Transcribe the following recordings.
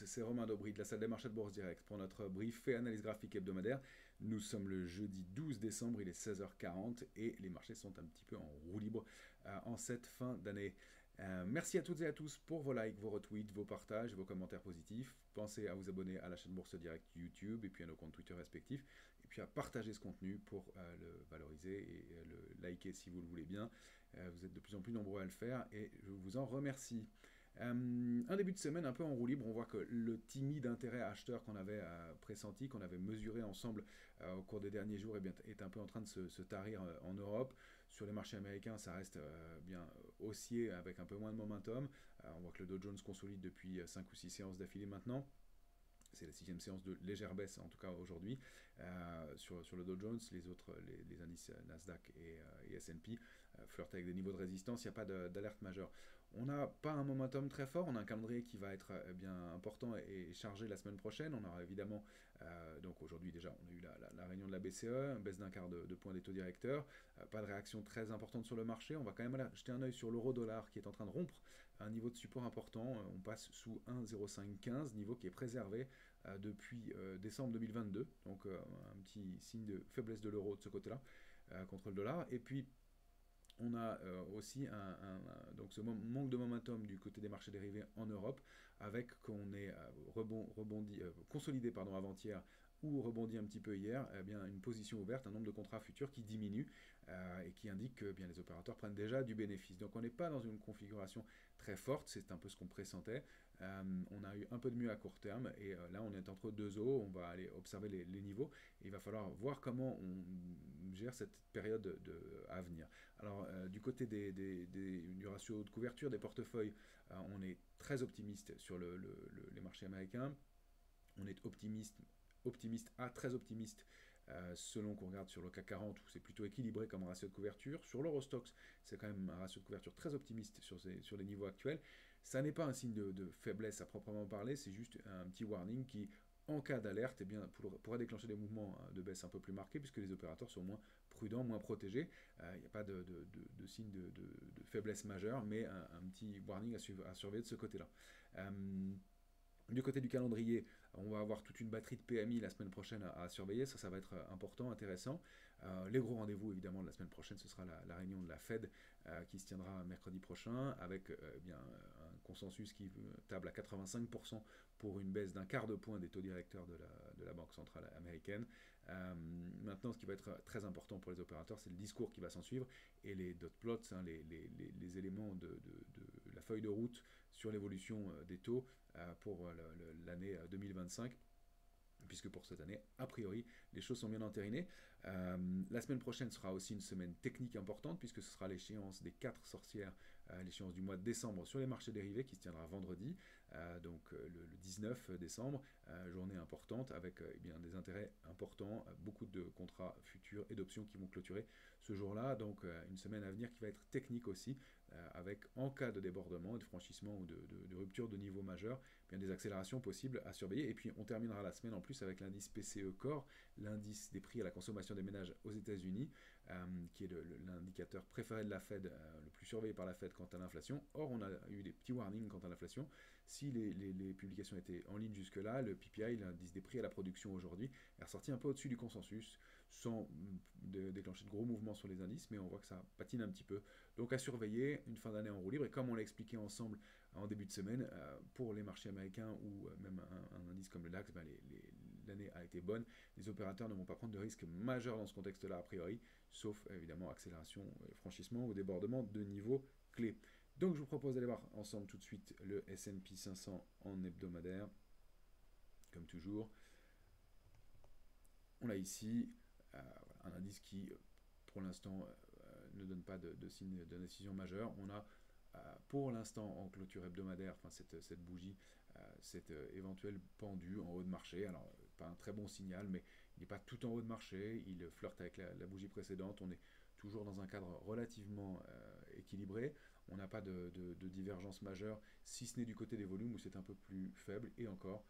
tous, c'est Romain Daubry de la salle des marchés de Bourse Direct pour notre brief et analyse graphique hebdomadaire. Nous sommes le jeudi 12 décembre, il est 16h40 et les marchés sont un petit peu en roue libre en cette fin d'année. Merci à toutes et à tous pour vos likes, vos retweets, vos partages, vos commentaires positifs. Pensez à vous abonner à la chaîne Bourse Direct YouTube et puis à nos comptes Twitter respectifs. Et puis à partager ce contenu pour le valoriser et le liker si vous le voulez bien. Vous êtes de plus en plus nombreux à le faire et je vous en remercie. Un début de semaine un peu en roue libre, on voit que le timide intérêt acheteur qu'on avait pressenti, qu'on avait mesuré ensemble au cours des derniers jours, est un peu en train de se tarir en Europe. Sur les marchés américains, ça reste bien haussier avec un peu moins de momentum. On voit que le Dow Jones consolide depuis 5 ou 6 séances d'affilée maintenant. C'est la sixième séance de légère baisse, en tout cas aujourd'hui, sur le Dow Jones. Les autres, les indices Nasdaq et S&P flirtent avec des niveaux de résistance. Il n'y a pas d'alerte majeure. On n'a pas un momentum très fort. On a un calendrier qui va être bien important et chargé la semaine prochaine. On aura évidemment, donc aujourd'hui déjà, on a eu la réunion de la BCE, une baisse d'un quart de point des taux directeurs. Pas de réaction très importante sur le marché. On va quand même aller jeter un œil sur l'euro-dollar qui est en train de rompre un niveau de support important. On passe sous 1,0515, niveau qui est préservé depuis décembre 2022, donc un petit signe de faiblesse de l'euro de ce côté-là contre le dollar. Et puis on a aussi donc ce manque de momentum du côté des marchés dérivés en Europe, avec qu'on est consolidé avant-hier ou rebondi un petit peu hier, eh bien, une position ouverte, un nombre de contrats futurs qui diminue et qui indique que bien, les opérateurs prennent déjà du bénéfice. Donc on n'est pas dans une configuration très forte, c'est un peu ce qu'on pressentait. On a eu un peu de mieux à court terme et là on est entre deux eaux, on va aller observer les niveaux et il va falloir voir comment on gère cette période à venir. Alors du côté du ratio de couverture des portefeuilles, on est très optimiste sur les marchés américains, on est optimiste à très optimiste selon qu'on regarde sur le CAC 40 où c'est plutôt équilibré comme ratio de couverture. Sur l'Eurostoxx, c'est quand même un ratio de couverture très optimiste sur les niveaux actuels. Ça n'est pas un signe de faiblesse à proprement parler, c'est juste un petit warning qui, en cas d'alerte, eh bien, pourrait déclencher des mouvements de baisse un peu plus marqués puisque les opérateurs sont moins prudents, moins protégés. Il n'y a pas de signe de faiblesse majeure, mais un petit warning à surveiller de ce côté-là. Du côté du calendrier, on va avoir toute une batterie de PMI la semaine prochaine à surveiller, ça va être important, intéressant. Les gros rendez-vous évidemment de la semaine prochaine, ce sera la réunion de la Fed qui se tiendra mercredi prochain avec bien, un consensus qui table à 85% pour une baisse d'un quart de point des taux directeurs de la Banque centrale américaine. Maintenant, ce qui va être très important pour les opérateurs, c'est le discours qui va s'en suivre et les dot plots, hein, les éléments de la feuille de route sur l'évolution des taux pour l'année 2025. Puisque pour cette année, a priori, les choses sont bien entérinées. La semaine prochaine sera aussi une semaine technique importante, puisque ce sera l'échéance des 4 sorcières, l'échéance du mois de décembre sur les marchés dérivés, qui se tiendra vendredi, donc le 19 décembre, journée importante, avec eh bien, des intérêts importants, beaucoup de contrats futurs et d'options qui vont clôturer ce jour-là, donc une semaine à venir qui va être technique aussi, avec en cas de débordement, de franchissement ou de rupture de niveau majeur, bien des accélérations possibles à surveiller, et puis on terminera la semaine en plus avec l'indice PCE Core, l'indice des prix à la consommation des ménages aux États-Unis, qui est l'indicateur préféré de la Fed, le plus surveillé par la Fed quant à l'inflation. Or, on a eu des petits warnings quant à l'inflation. Si les publications étaient en ligne jusque-là, le PPI, l'indice des prix à la production aujourd'hui, est ressorti un peu au-dessus du consensus, sans déclencher de gros mouvements sur les indices, mais on voit que ça patine un petit peu. Donc à surveiller, une fin d'année en roue libre, et comme on l'a expliqué ensemble en début de semaine, pour les marchés américains ou même un indice comme le DAX, ben l'année a été bonne. Les opérateurs ne vont pas prendre de risques majeurs dans ce contexte-là, a priori, sauf évidemment accélération, franchissement ou débordement de niveau clé. Donc je vous propose d'aller voir ensemble tout de suite le S&P 500 en hebdomadaire, comme toujours. On a ici un indice qui, pour l'instant, ne donne pas de signe de décision majeure. On a pour l'instant en clôture hebdomadaire, enfin cette bougie, cette éventuelle pendue en haut de marché. Alors pas un très bon signal, mais il n'est pas tout en haut de marché, il flirte avec la bougie précédente. On est toujours dans un cadre relativement équilibré. On n'a pas de divergence majeure, si ce n'est du côté des volumes où c'est un peu plus faible. Et encore,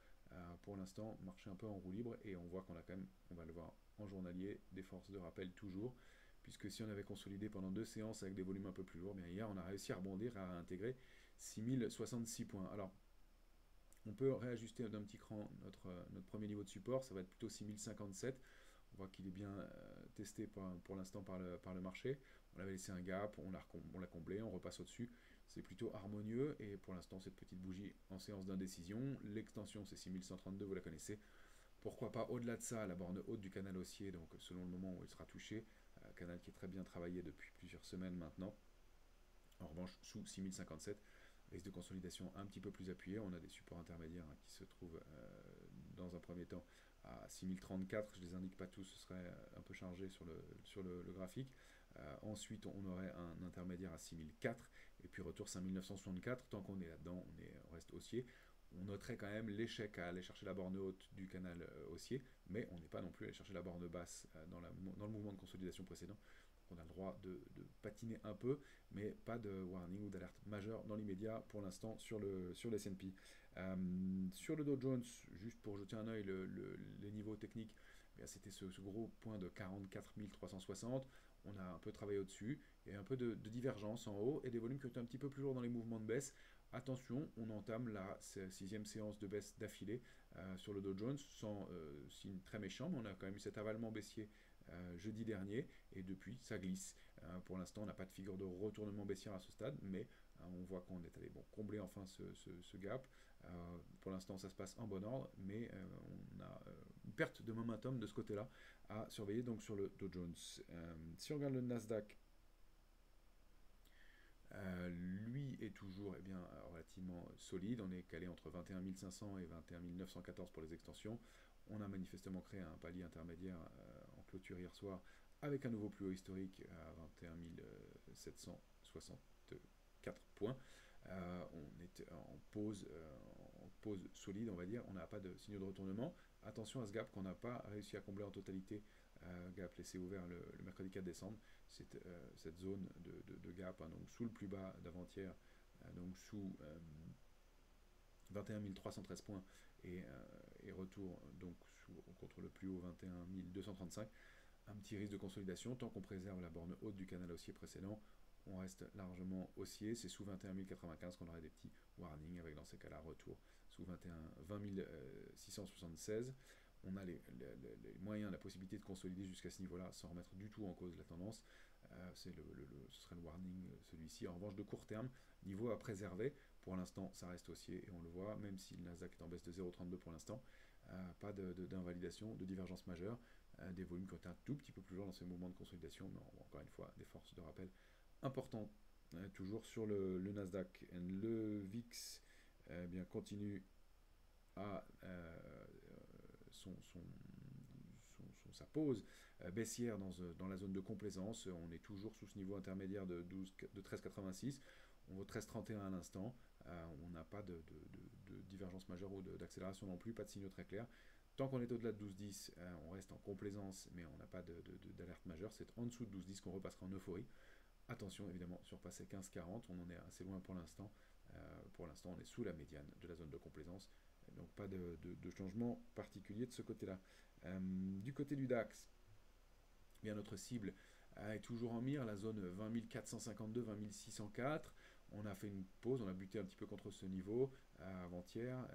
pour l'instant, marché un peu en roue libre et on voit qu'on a quand même, on va le voir en journalier, des forces de rappel toujours. Puisque si on avait consolidé pendant 2 séances avec des volumes un peu plus lourds, bien hier on a réussi à rebondir, à intégrer 6066 points. Alors, On peut réajuster d'un petit cran notre premier niveau de support, ça va être plutôt 6057. On voit qu'il est bien testé pour l'instant par le marché. On avait laissé un gap, on l'a comblé, on repasse au-dessus. C'est plutôt harmonieux et pour l'instant cette petite bougie en séance d'indécision. L'extension c'est 6132, vous la connaissez. Pourquoi pas au-delà de ça, la borne haute du canal haussier, donc selon le moment où il sera touché, canal qui est très bien travaillé depuis plusieurs semaines maintenant. En revanche, sous 6057, risque de consolidation un petit peu plus appuyé. On a des supports intermédiaires qui se trouvent dans un premier temps à 6034. Je ne les indique pas tous, ce serait un peu chargé sur le graphique. Ensuite, on aurait un intermédiaire à 6004 et puis retour 5964. Tant qu'on est là-dedans, on reste haussier. On noterait quand même l'échec à aller chercher la borne haute du canal haussier, mais on n'est pas non plus allé chercher la borne basse dans le mouvement de consolidation précédent. On a le droit de patiner un peu, mais pas de warning ou d'alerte majeure dans l'immédiat pour l'instant sur le S&P. Sur le Dow Jones, juste pour jeter un œil, les niveaux techniques, c'était ce gros point de 44 360. On a un peu travaillé au-dessus, et un peu de divergence en haut, et des volumes qui étaient un petit peu plus lourds dans les mouvements de baisse. Attention, on entame la 6e séance de baisse d'affilée sur le Dow Jones, sans signe très méchant, mais on a quand même eu cet avalement baissier jeudi dernier, et depuis ça glisse. Pour l'instant, on n'a pas de figure de retournement baissière à ce stade, mais on voit qu'on est allé combler enfin ce gap. Pour l'instant, ça se passe en bon ordre, mais on a une perte de momentum de ce côté-là à surveiller donc sur le Dow Jones. Si on regarde le Nasdaq, lui est toujours relativement solide. On est calé entre 21 500 et 21 914 pour les extensions. On a manifestement créé un palier intermédiaire en clôture hier soir avec un nouveau plus haut historique à 21 764 points. On est en pause solide, on va dire. On n'a pas de signaux de retournement. Attention à ce gap qu'on n'a pas réussi à combler en totalité. Gap laissé ouvert le mercredi 4 décembre. Cette zone de gap, donc sous le plus bas d'avant-hier, donc sous 21 313 points et retour donc contre le plus haut 21 235. Un petit risque de consolidation tant qu'on préserve la borne haute du canal haussier précédent. On reste largement haussier, c'est sous 21 095 qu'on aurait des petits warnings avec dans ces cas-là retour sous 20 676. On a les moyens, la possibilité de consolider jusqu'à ce niveau-là sans remettre du tout en cause la tendance. Ce serait le warning celui-ci. En revanche, de court terme, niveau à préserver. Pour l'instant, ça reste haussier et on le voit, même si le Nasdaq est en baisse de 0,32 pour l'instant. Pas d'invalidation, de divergence majeure. Des volumes qui ont été un tout petit peu plus lourds dans ces mouvements de consolidation, mais encore une fois, des forces de rappel importantes. Toujours sur le Nasdaq. Le VIX continue à sa pause baissière dans la zone de complaisance. On est toujours sous ce niveau intermédiaire de 13,86. On vaut 13,31 à l'instant. On n'a pas de divergence majeure ou d'accélération non plus, pas de signaux très clairs. Tant qu'on est au-delà de 12,10, on reste en complaisance, mais on n'a pas d'alerte majeure. C'est en dessous de 12,10 qu'on repassera en euphorie. Attention, évidemment, surpasser 15,40, on en est assez loin pour l'instant. Pour l'instant, on est sous la médiane de la zone de complaisance. Donc pas de changement particulier de ce côté-là. Du côté du DAX, bien notre cible est toujours en mire, la zone 20 452, 20 604. On a fait une pause, on a buté un petit peu contre ce niveau avant-avant-hier,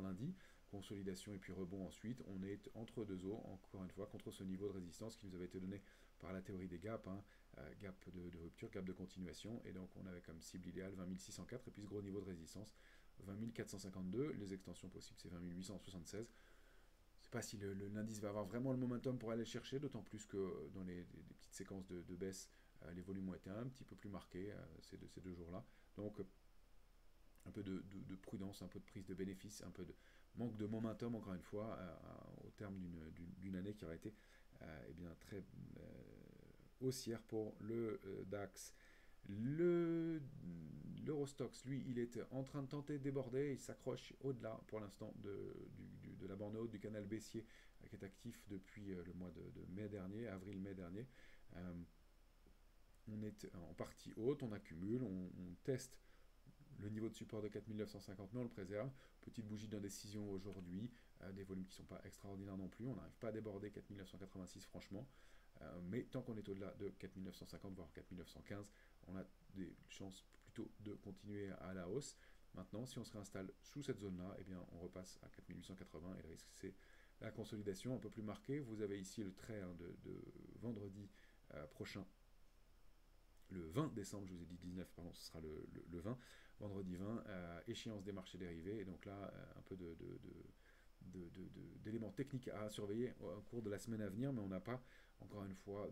lundi. Consolidation et puis rebond ensuite. On est entre deux eaux, encore une fois, contre ce niveau de résistance qui nous avait été donné par la théorie des gaps, gap de rupture, gap de continuation. Et donc on avait comme cible idéale 20 604 et puis ce gros niveau de résistance 20 452. Les extensions possibles c'est 20 876. Je ne sais pas si l'indice va avoir vraiment le momentum pour aller chercher, d'autant plus que dans des petites séquences de baisse, les volumes ont été un petit peu plus marqués ces deux jours-là. Donc un peu de prudence, un peu de prise de bénéfice, un peu de manque de momentum, encore une fois, au terme d'une année qui aurait été très haussière pour le DAX. L'Eurostoxx, lui, il est en train de tenter de déborder, il s'accroche au-delà pour l'instant de la borne haute du canal baissier qui est actif depuis le mois de mai dernier, avril-mai dernier. On est en partie haute, on accumule, on teste le niveau de support de 4950, mais on le préserve. Petite bougie d'indécision aujourd'hui, des volumes qui ne sont pas extraordinaires non plus. On n'arrive pas à déborder 4986 franchement, mais tant qu'on est au-delà de 4950, voire 4915, on a des chances plutôt de continuer à la hausse. Maintenant, si on se réinstalle sous cette zone-là, eh bien, on repasse à 4880 et le risque, c'est la consolidation un peu plus marquée. Vous avez ici le trait de vendredi prochain, le 20 décembre, je vous ai dit 19, pardon, ce sera le 20, vendredi 20, échéance des marchés dérivés, et donc là, un peu d'éléments techniques à surveiller au cours de la semaine à venir, mais on n'a pas, encore une fois,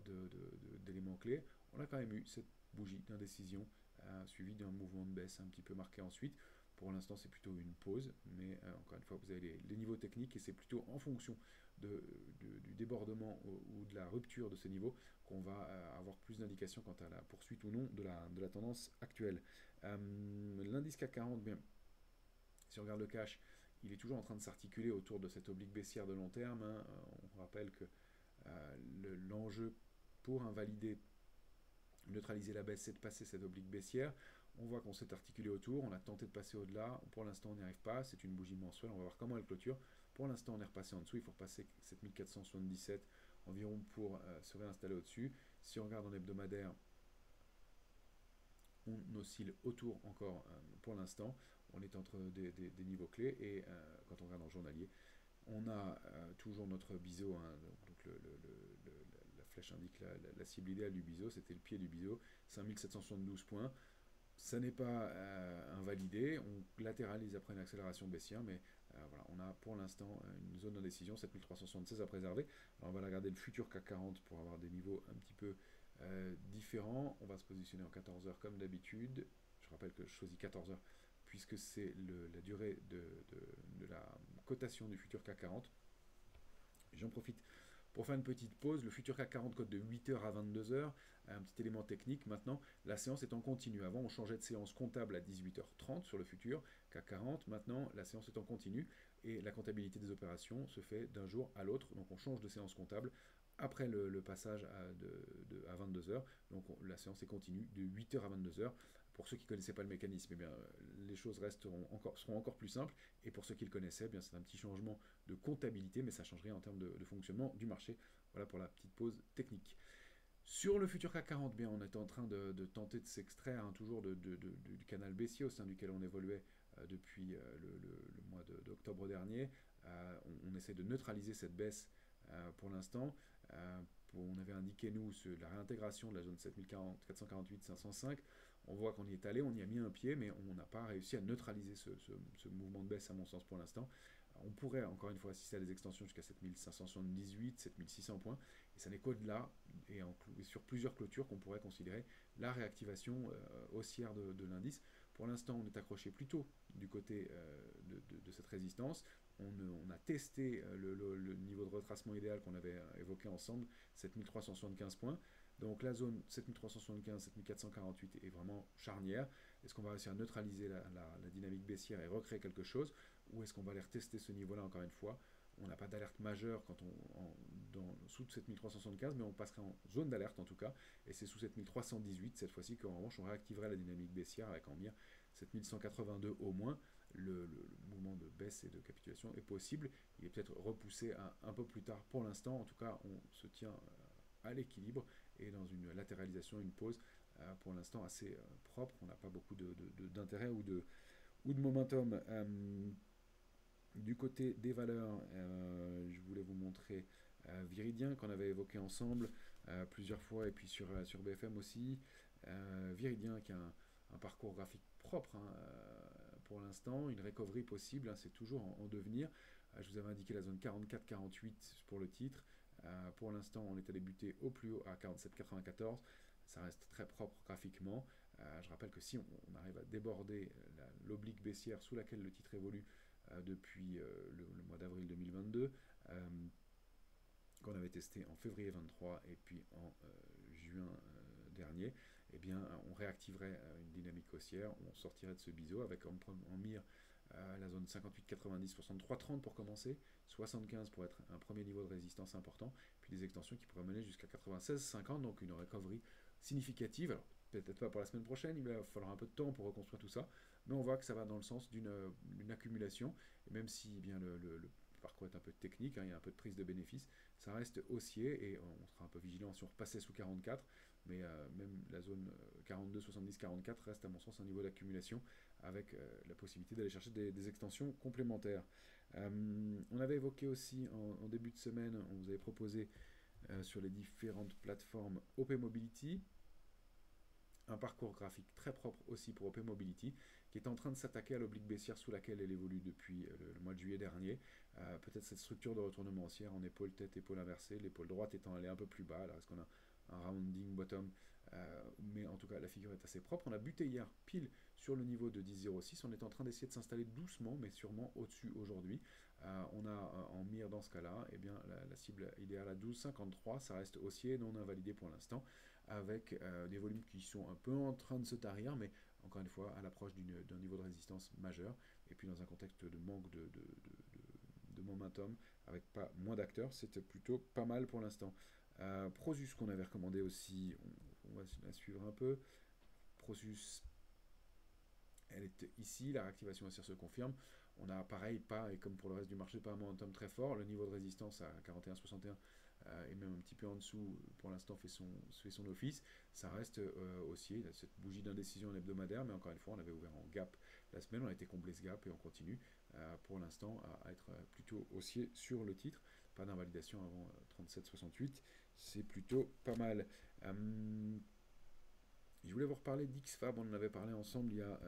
d'éléments clés. On a quand même eu cette bougie d'indécision suivie d'un mouvement de baisse un petit peu marqué ensuite. Pour l'instant, c'est plutôt une pause, mais encore une fois, vous avez les niveaux techniques et c'est plutôt en fonction du débordement ou de la rupture de ces niveaux qu'on va avoir plus d'indications quant à la poursuite ou non de la tendance actuelle. L'indice CAC 40, bien, si on regarde le cash, il est toujours en train de s'articuler autour de cette oblique baissière de long terme. Hein. On rappelle que l'enjeu pour invalider, neutraliser la baisse, c'est de passer cette oblique baissière. On voit qu'on s'est articulé autour, on a tenté de passer au-delà. Pour l'instant, on n'y arrive pas. C'est une bougie mensuelle, on va voir comment elle clôture. Pour l'instant, on est repassé en dessous. Il faut repasser 7477 environ pour se réinstaller au-dessus. Si on regarde en hebdomadaire, on oscille autour encore pour l'instant. On est entre des niveaux clés et quand on regarde en journalier, on a toujours notre biseau, hein, donc la flèche indique la cible idéale du biseau, c'était le pied du biseau, 5772 points. Ça n'est pas invalidé, on latéralise après une accélération baissière, mais voilà, on a pour l'instant une zone d'indécision, 7376 à préserver. Alors on va regarder le futur CAC 40 pour avoir des niveaux un petit peu différents. On va se positionner en 14 heures comme d'habitude. Je rappelle que je choisis 14 heures puisque c'est la durée de la cotation du futur CAC 40. J'en profite pour faire une petite pause. Le futur CAC 40 cote de 8h à 22h. Un petit élément technique. Maintenant, la séance est en continu. Avant, on changeait de séance comptable à 18h30 sur le futur CAC 40. Maintenant, la séance est en continu et la comptabilité des opérations se fait d'un jour à l'autre. Donc, on change de séance comptable après le passage à 22h. Donc, la séance est continue de 8h à 22h. Pour ceux qui ne connaissaient pas le mécanisme, eh bien, les choses seront encore plus simples. Et pour ceux qui le connaissaient, eh bien, c'est un petit changement de comptabilité, mais ça ne change rien en termes de fonctionnement du marché. Voilà pour la petite pause technique. Sur le futur CAC 40, bien, on est en train de tenter de s'extraire toujours du canal baissier au sein duquel on évoluait depuis le mois d'octobre dernier. On essaie de neutraliser cette baisse pour l'instant. On avait indiqué, nous, la réintégration de la zone 7448-505. On voit qu'on y est allé, on y a mis un pied, mais on n'a pas réussi à neutraliser ce mouvement de baisse, à mon sens, pour l'instant. On pourrait, encore une fois, assister à des extensions jusqu'à 7578, 7600 points, et ça n'est qu'au-delà, et sur plusieurs clôtures, qu'on pourrait considérer la réactivation haussière de l'indice. Pour l'instant, on est accroché plutôt du côté de cette résistance. On a testé le niveau de retracement idéal qu'on avait évoqué ensemble, 7375 points. Donc la zone 7375-7448 est vraiment charnière. Est-ce qu'on va réussir à neutraliser la dynamique baissière et recréer quelque chose, ou est-ce qu'on va aller retester ce niveau-là encore une fois? On n'a pas d'alerte majeure quand sous 7375, mais on passerait en zone d'alerte en tout cas, et c'est sous 7318 cette fois-ci qu'en revanche on réactiverait la dynamique baissière avec en mire 7182 au moins. Le mouvement de baisse et de capitulation est possible. Il est peut-être repoussé un peu plus tard pour l'instant. En tout cas, on se tient à l'équilibre et dans une latéralisation, une pause pour l'instant assez propre. On n'a pas beaucoup d'intérêt ou de momentum. Du côté des valeurs, je voulais vous montrer Viridien qu'on avait évoqué ensemble plusieurs fois et puis sur BFM aussi. Viridien qui a un parcours graphique propre hein, pour l'instant, une recovery possible, hein, c'est toujours en devenir. Je vous avais indiqué la zone 44-48 pour le titre. Pour l'instant, on est à débuter au plus haut à 47,94. Ça reste très propre graphiquement. Je rappelle que si on arrive à déborder l'oblique baissière sous laquelle le titre évolue depuis le mois d'avril 2022, qu'on avait testé en février 23 et puis en juin dernier, eh bien, on réactiverait une dynamique haussière, on sortirait de ce biseau avec en mire la zone 58,90, 63,30 pour commencer, 75 pour être un premier niveau de résistance important, puis des extensions qui pourraient mener jusqu'à 96,50, donc une recovery significative. Alors, peut-être pas pour la semaine prochaine, il va falloir un peu de temps pour reconstruire tout ça, mais on voit que ça va dans le sens d'une accumulation, et même si eh bien, le parcours est un peu technique, hein, il y a un peu de prise de bénéfice, ça reste haussier et on sera un peu vigilant si on repassait sous 44, mais même la zone 42, 70, 44 reste à mon sens un niveau d'accumulation avec la possibilité d'aller chercher des extensions complémentaires. On avait évoqué aussi en début de semaine, on vous avait proposé sur les différentes plateformes OP Mobility, un parcours graphique très propre aussi pour OP Mobility, qui est en train de s'attaquer à l'oblique baissière sous laquelle elle évolue depuis le mois de juillet dernier. Peut-être cette structure de retournement haussière en épaule tête, épaule inversée, l'épaule droite étant allée un peu plus bas. Alors est-ce qu'on a un rounding bottom, mais en tout cas la figure est assez propre. On a buté hier pile sur le niveau de 10,06. On est en train d'essayer de s'installer doucement, mais sûrement au-dessus aujourd'hui. On a en mire dans ce cas-là, eh bien, la cible idéale à 12,53. Ça reste haussier, non invalidé pour l'instant, avec des volumes qui sont un peu en train de se tarir, mais encore une fois à l'approche d'un niveau de résistance majeur, et puis dans un contexte de manque de momentum, avec pas moins d'acteurs, c'était plutôt pas mal pour l'instant. Prosus qu'on avait recommandé aussi, on va la suivre un peu. Prosus, elle est ici, la réactivation haussière se confirme. On a pareil, pas, et comme pour le reste du marché, pas un momentum très fort. Le niveau de résistance à 41,61 et même un petit peu en dessous, pour l'instant, fait son office. Ça reste haussier, cette bougie d'indécision hebdomadaire, mais encore une fois, on avait ouvert en gap la semaine, on a été comblé ce gap et on continue pour l'instant à être plutôt haussier sur le titre. Pas d'invalidation avant 37,68, c'est plutôt pas mal. Je voulais vous reparler d'XFAB, on en avait parlé ensemble il y a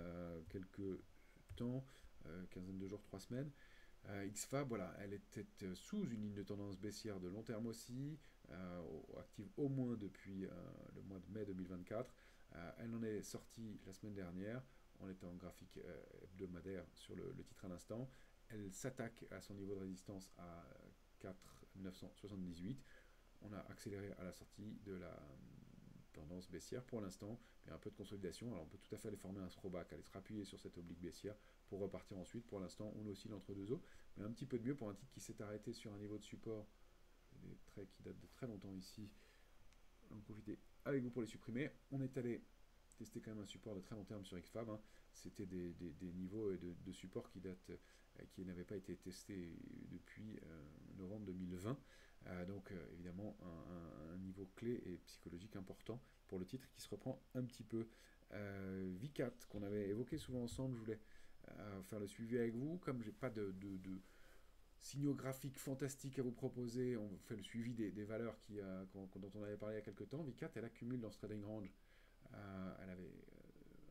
quelques temps, quinzaine de jours, 3 semaines. XFAB, voilà, elle était sous une ligne de tendance baissière de long terme aussi, active au moins depuis le mois de mai 2024. Elle en est sortie la semaine dernière, on était en graphique hebdomadaire sur le titre à l'instant. Elle s'attaque à son niveau de résistance à 4,978. On a accéléré à la sortie de la tendance baissière pour l'instant, mais un peu de consolidation. Alors on peut tout à fait aller former un throwback, aller se rappuyer sur cette oblique baissière pour repartir ensuite. Pour l'instant, on oscille entre deux eaux, mais un petit peu de mieux pour un titre qui s'est arrêté sur un niveau de support. Des traits qui datent de très longtemps ici. On va en profiter avec vous pour les supprimer. On est allé tester quand même un support de très long terme sur XFAB. Hein. C'était des niveaux de support qui n'avaient pas été testés depuis novembre 2020. Donc évidemment un niveau clé et psychologique important pour le titre qui se reprend un petit peu. V4 qu'on avait évoqué souvent ensemble, je voulais faire le suivi avec vous. Comme j'ai pas de signaux graphiques fantastiques à vous proposer, on fait le suivi des valeurs dont on avait parlé il y a quelques temps. V4 elle accumule dans ce trading range. Elle avait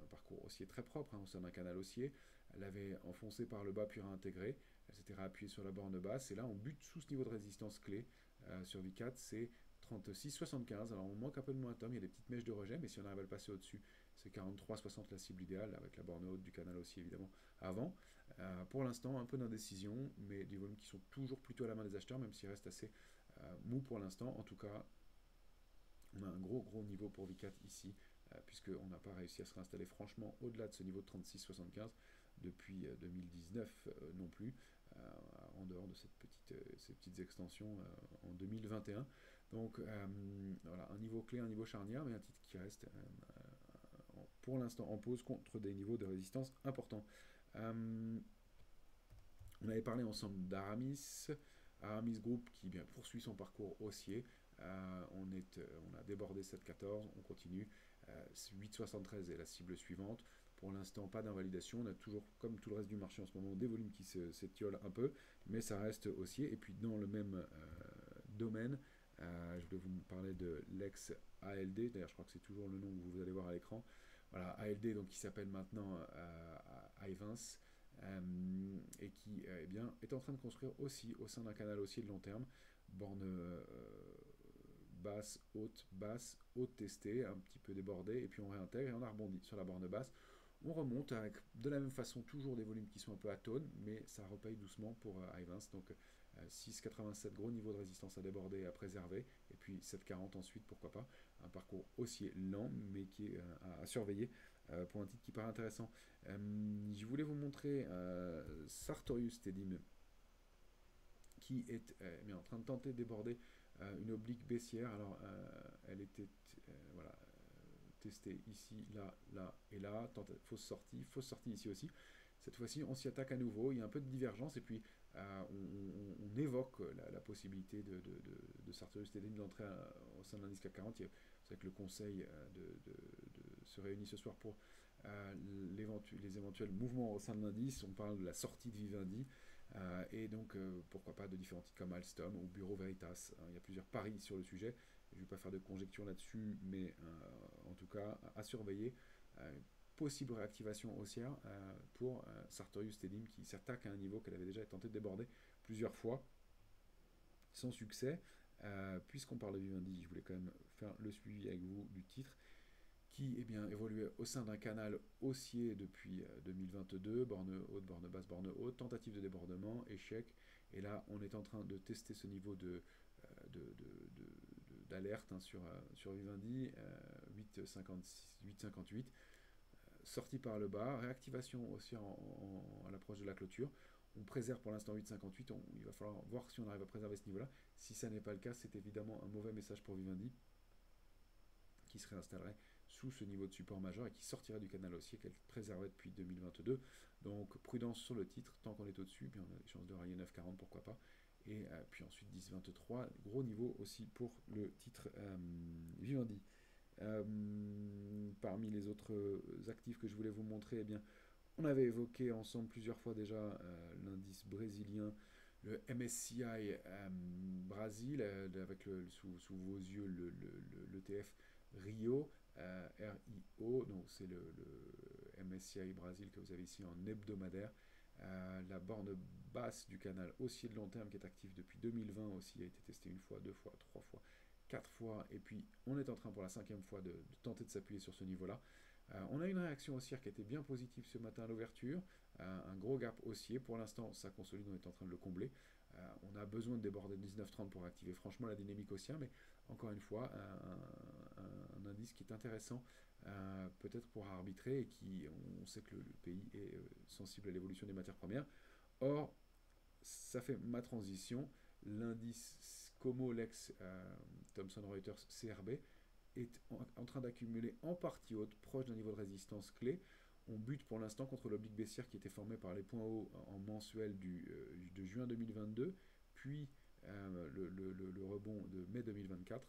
un parcours haussier très propre, hein, au sein d'un canal haussier. Elle avait enfoncé par le bas puis réintégré. Elle s'était réappuyée sur la borne basse. Et là, on bute sous ce niveau de résistance clé sur V4. C'est 36,75. Alors, on manque un peu de momentum. Il y a des petites mèches de rejet. Mais si on arrive à le passer au-dessus, c'est 43,60 la cible idéale, avec la borne haute du canal haussier, évidemment, avant. Pour l'instant, un peu d'indécision, mais des volumes qui sont toujours plutôt à la main des acheteurs, même s'il reste assez mou pour l'instant. En tout cas, on a un gros niveau pour V4 ici, puisqu'on n'a pas réussi à se réinstaller franchement au-delà de ce niveau de 36,75 depuis 2019 non plus, en dehors de ces petites extensions en 2021. Donc voilà, un niveau clé, un niveau charnière, mais un titre qui reste pour l'instant en pause contre des niveaux de résistance importants. On avait parlé ensemble d'Aramis, Aramis Group qui poursuit son parcours haussier. On a débordé 7,14, on continue. 8,73 est la cible suivante. Pour l'instant, pas d'invalidation. On a toujours, comme tout le reste du marché en ce moment, des volumes qui s'étiolent un peu, mais ça reste haussier. Et puis dans le même domaine, je voulais vous parler de l'ex-ALD. D'ailleurs, je crois que c'est toujours le nom que vous allez voir à l'écran. Voilà, ALD, donc qui s'appelle maintenant Ayvins. Et qui eh bien, est en train de construire aussi au sein d'un canal haussier de long terme, borne basse, haute testée, un petit peu débordée, et puis on réintègre et on a rebondi sur la borne basse. On remonte avec de la même façon toujours des volumes qui sont un peu atones, mais ça repaye doucement pour Ayvins. Donc 6,87 gros niveau de résistance à déborder et à préserver, et puis 7,40 ensuite, pourquoi pas. Un parcours haussier lent, mais qui est à surveiller pour un titre qui paraît intéressant. Je voulais vous montrer Sartorius Tedim, qui est en train de tenter de déborder une oblique baissière. Alors, elle était voilà, testée ici, là et là. Fausse sortie ici aussi. Cette fois-ci, on s'y attaque à nouveau. Il y a un peu de divergence. Et puis, on évoque la possibilité de Sartorius Stedim d'entrer au sein de l'indice CAC 40. C'est que le conseil se réunit ce soir pour les éventuels mouvements au sein de l'indice. On parle de la sortie de Vivendi. Et donc, pourquoi pas de différents titres comme Alstom ou Bureau Veritas. Il y a plusieurs paris sur le sujet. Je ne vais pas faire de conjecture là-dessus, mais en tout cas, à surveiller. Possible réactivation haussière pour Sartorius Stedim qui s'attaque à un niveau qu'elle avait déjà tenté de déborder plusieurs fois, sans succès. Puisqu'on parle de Vivendi, je voulais quand même faire le suivi avec vous du titre qui évoluait au sein d'un canal haussier depuis 2022, borne haute, borne basse, borne haute, tentative de débordement, échec, et là on est en train de tester ce niveau d'alerte sur Vivendi, 8,58, sortie par le bas, réactivation aussi à l'approche de la clôture. On préserve pour l'instant 8,58, il va falloir voir si on arrive à préserver ce niveau-là. Si ça n'est pas le cas, c'est évidemment un mauvais message pour Vivendi, qui se réinstallerait sous ce niveau de support majeur et qui sortirait du canal haussier qu'elle préservait depuis 2022. Donc prudence sur le titre, tant qu'on est au-dessus, bien on a des chances de railler 9,40, pourquoi pas. Et puis ensuite 10,23, gros niveau aussi pour le titre Vivendi. Parmi les autres actifs que je voulais vous montrer, eh bien, on avait évoqué ensemble plusieurs fois déjà l'indice brésilien, le MSCI Brasil, avec sous vos yeux l'ETF Rio, RIO, donc c'est le MSCI Brasil que vous avez ici en hebdomadaire. La borne basse du canal haussier de long terme qui est active depuis 2020 aussi a été testée une fois, deux fois, trois fois, quatre fois, et puis on est en train pour la cinquième fois de tenter de s'appuyer sur ce niveau-là. On a une réaction haussière qui a été bien positive ce matin à l'ouverture, un gros gap haussier, pour l'instant ça consolide, on est en train de le combler. On a besoin de déborder 19,30 pour activer franchement la dynamique haussière, mais encore une fois, un indice qui est intéressant peut-être pour arbitrer, et qui, on sait que le pays est sensible à l'évolution des matières premières. Or, ça fait ma transition, l'indice Como-Lex Thomson Reuters CRB est en train d'accumuler en partie haute, proche d'un niveau de résistance clé. On bute pour l'instant contre l'oblique baissière qui était formée par les points hauts en mensuel de juin 2022, puis le rebond de mai 2024,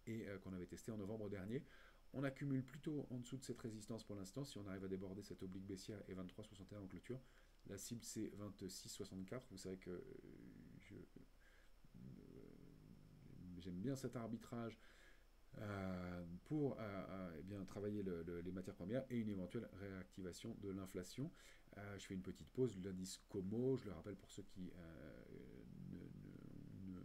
et qu'on avait testé en novembre dernier. On accumule plutôt en dessous de cette résistance pour l'instant. Si on arrive à déborder cette oblique baissière et 23,61 en clôture, la cible c'est 26,64. Vous savez que j'aime bien cet arbitrage pour travailler les matières premières et une éventuelle réactivation de l'inflation. Je fais une petite pause. L'indice Como, je le rappelle pour ceux qui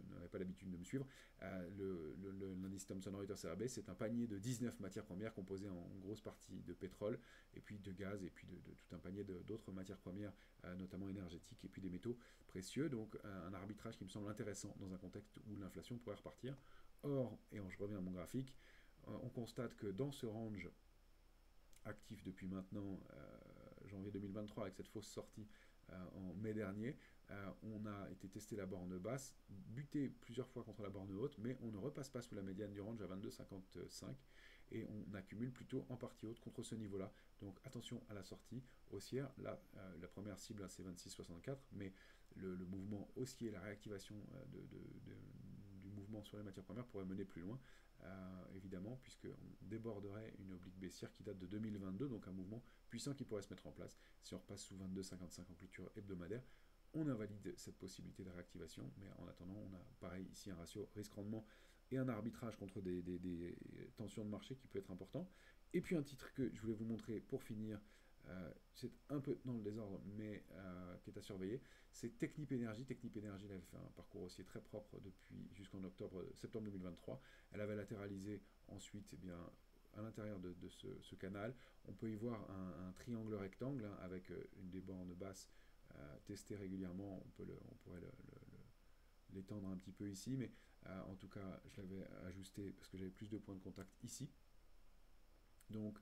n'avaient pas l'habitude de me suivre, l'indice Thomson Reuters CRB, c'est un panier de 19 matières premières composées en grosse partie de pétrole, et puis de gaz, et puis de tout un panier d'autres matières premières, notamment énergétiques, et puis des métaux précieux. Donc un arbitrage qui me semble intéressant dans un contexte où l'inflation pourrait repartir. Or, et je reviens à mon graphique, on constate que dans ce range actif depuis maintenant janvier 2023, avec cette fausse sortie en mai dernier, on a été tester la borne basse, buté plusieurs fois contre la borne haute, mais on ne repasse pas sous la médiane du range à 22,55, et on accumule plutôt en partie haute contre ce niveau-là. Donc attention à la sortie haussière. Là, la première cible, c'est 26,64, mais le mouvement haussier, la réactivation du mouvement sur les matières premières pourrait mener plus loin, évidemment, puisqu'on déborderait une oblique baissière qui date de 2022, donc un mouvement puissant qui pourrait se mettre en place. Si on repasse sous 22,55 en clôture hebdomadaire, on invalide cette possibilité de réactivation, mais en attendant, on a pareil ici un ratio risque-rendement et un arbitrage contre des tensions de marché qui peut être important. Et puis un titre que je voulais vous montrer pour finir, c'est un peu dans le désordre, mais qui est à surveiller, c'est Technip Energy. Technip Energy, elle avait fait un parcours haussier très propre depuis jusqu'en septembre 2023. Elle avait latéralisé ensuite à l'intérieur de ce canal. On peut y voir un triangle rectangle avec une des bornes basses testées régulièrement. On pourrait l'étendre un petit peu ici, mais en tout cas, je l'avais ajusté parce que j'avais plus de points de contact ici. Donc,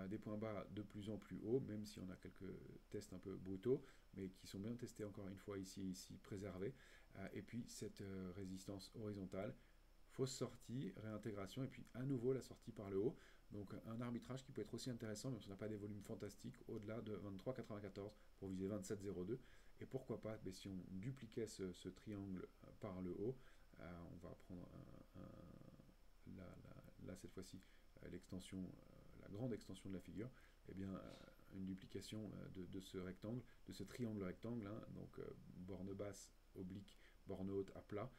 des points bas de plus en plus hauts, même si on a quelques tests un peu brutaux, mais qui sont bien testés encore une fois ici et ici, préservés. Et puis, cette résistance horizontale, fausse sortie, réintégration, et puis à nouveau la sortie par le haut. Donc un arbitrage qui peut être aussi intéressant, même si on n'a pas des volumes fantastiques, au-delà de 23,94 pour viser 27,02. Et pourquoi pas, mais si on dupliquait ce triangle par le haut, on va prendre là cette fois-ci l'extension, la grande extension de la figure, et bien une duplication de ce rectangle, de ce triangle rectangle, hein, donc borne basse, oblique, borne haute à plat,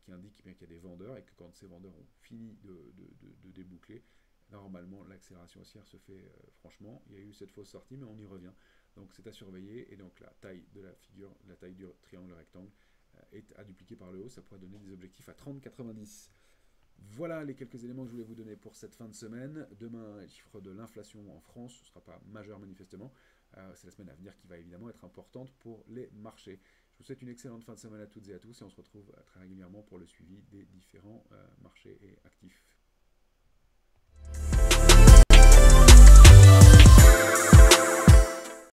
qui indique bien qu'il y a des vendeurs et que quand ces vendeurs ont fini de déboucler, normalement l'accélération haussière se fait franchement. Il y a eu cette fausse sortie, mais on y revient. Donc c'est à surveiller, et donc la taille de la figure, la taille du triangle rectangle est à dupliquer par le haut. Ça pourrait donner des objectifs à 30,90. Voilà les quelques éléments que je voulais vous donner pour cette fin de semaine. Demain, les chiffres de l'inflation en France, ce ne sera pas majeur manifestement. C'est la semaine à venir qui va évidemment être importante pour les marchés. Je vous souhaite une excellente fin de semaine à toutes et à tous, et on se retrouve très régulièrement pour le suivi des différents marchés et actifs.